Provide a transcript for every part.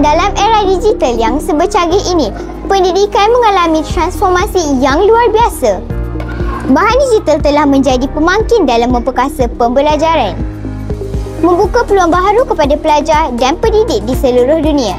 Dalam era digital yang sebercanggih ini, pendidikan mengalami transformasi yang luar biasa. Bahan digital telah menjadi pemangkin dalam memperkasa pembelajaran, membuka peluang baharu kepada pelajar dan pendidik di seluruh dunia.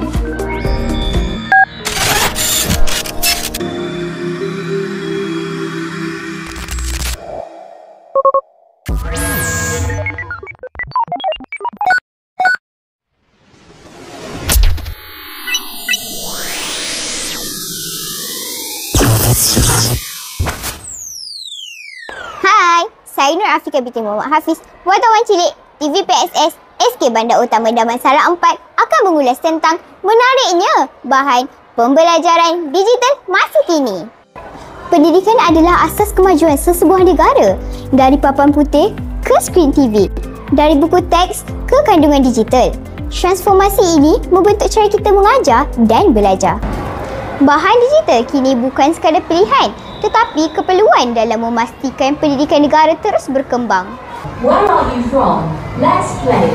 Hai, saya Nur Afika binti Muhammad Hafiz, wartawan cilik TV PSS SK Bandar Utama Damansara 4 akan mengulas tentang menariknya bahan pembelajaran digital masa kini. Pendidikan adalah asas kemajuan sesebuah negara, dari papan putih ke skrin TV, dari buku teks ke kandungan digital. Transformasi ini membentuk cara kita mengajar dan belajar. Bahan digital kini bukan sekadar pilihan, tetapi keperluan dalam memastikan pendidikan negara terus berkembang. Where are you from? Let's play.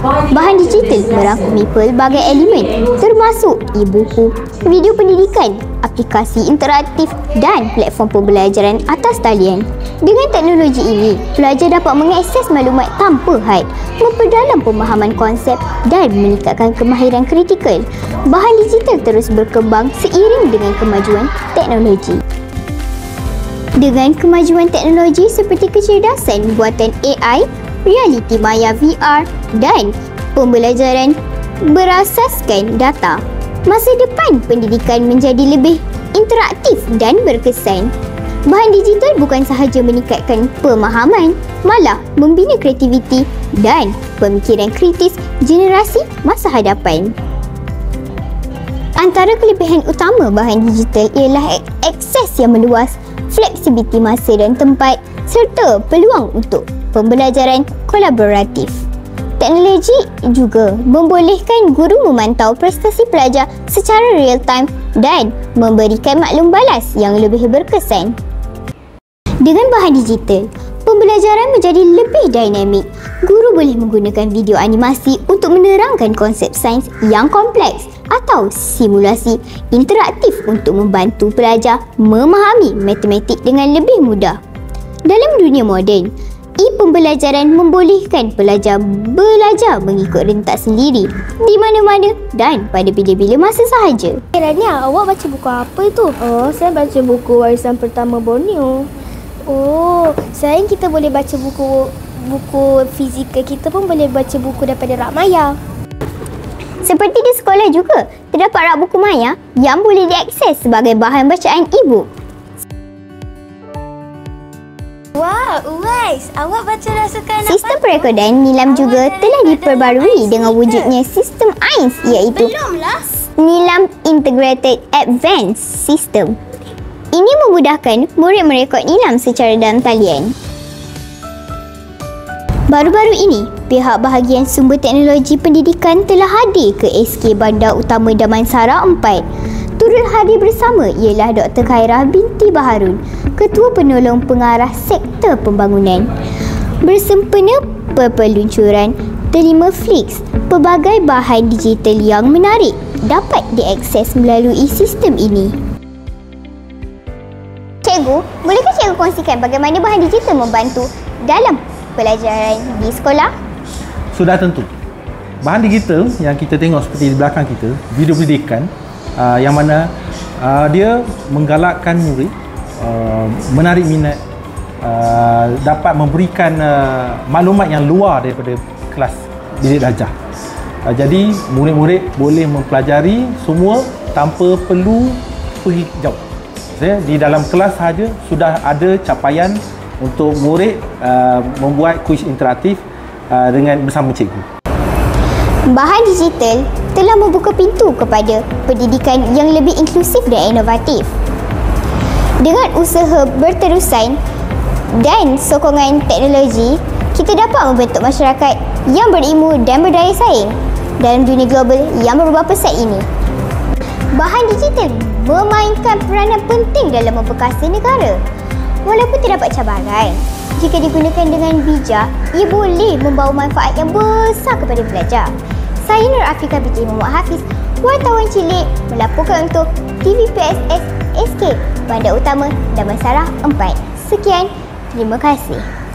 Bahan digital merangkumi pelbagai elemen termasuk e-buku, video pendidikan, aplikasi interaktif dan platform pembelajaran atas talian. Dengan teknologi ini, pelajar dapat mengakses maklumat tanpa had, memperdalam pemahaman konsep dan meningkatkan kemahiran kritikal. Bahan digital terus berkembang seiring dengan kemajuan teknologi. Dengan kemajuan teknologi seperti kecerdasan buatan AI, realiti maya VR dan pembelajaran berasaskan data, masa depan pendidikan menjadi lebih interaktif dan berkesan. Bahan digital bukan sahaja meningkatkan pemahaman, malah membina kreativiti dan pemikiran kritis generasi masa hadapan. Antara kelebihan utama bahan digital ialah akses yang meluas, fleksibiliti masa dan tempat, serta peluang untuk pembelajaran kolaboratif. Teknologi juga membolehkan guru memantau prestasi pelajar secara real time dan memberikan maklum balas yang lebih berkesan. Dengan bahan digital, pembelajaran menjadi lebih dinamik. Guru boleh menggunakan video animasi untuk menerangkan konsep sains yang kompleks atau simulasi interaktif untuk membantu pelajar memahami matematik dengan lebih mudah. Dalam dunia moden, e-pembelajaran membolehkan pelajar belajar mengikut rentak sendiri di mana-mana dan pada bila-bila masa sahaja. Rania, awak baca buku apa itu? Oh, saya baca buku Warisan Pertama Borneo. Oh, selain kita boleh baca buku fizikal, kita pun boleh baca buku daripada rak maya. Seperti di sekolah juga, terdapat rak buku maya yang boleh diakses sebagai bahan bacaan e-book. Wah, Uwais, awak baca rasukan Sistem perekodan nilam juga telah diperbarui dengan wujudnya sistem AINS, iaitu Nilam Integrated Advanced System. Ini memudahkan murid merekod nilam secara dalam talian. Baru-baru ini, pihak bahagian sumber teknologi pendidikan telah hadir ke SK Bandar Utama Damansara 4. Turut hadir bersama ialah Dr. Khairah binti Baharun, Ketua Penolong Pengarah Sektor Pembangunan. Bersempena peluncuran Terima Flix, pelbagai bahan digital yang menarik dapat diakses melalui sistem ini. Cikgu, bolehkah cikgu kongsikan bagaimana bahan digital membantu dalam pelajaran di sekolah? Sudah tentu. Bahan digital yang kita tengok seperti di belakang kita, video pendidikan, yang mana dia menggalakkan murid menarik minat, dapat memberikan maklumat yang luar daripada kelas bilik darjah. Jadi murid-murid boleh mempelajari semua tanpa perlu pergi jauh. Di dalam kelas sahaja sudah ada capaian untuk murid membuat kuis interaktif dengan bersama cikgu. Bahan digital telah membuka pintu kepada pendidikan yang lebih inklusif dan inovatif. Dengan usaha berterusan dan sokongan teknologi, kita dapat membentuk masyarakat yang berilmu dan berdaya saing dalam dunia global yang berubah pesat ini. Bahan digital memainkan peranan penting dalam memperkasa negara. Walaupun terdapat cabaran, jika digunakan dengan bijak, ia boleh membawa manfaat yang besar kepada pelajar. Saya Nur Afika binti Muhammad Hafiz, Wartawan Cilik melaporkan untuk TVPSS SK Bandar Utama Damansara 4. Sekian, terima kasih.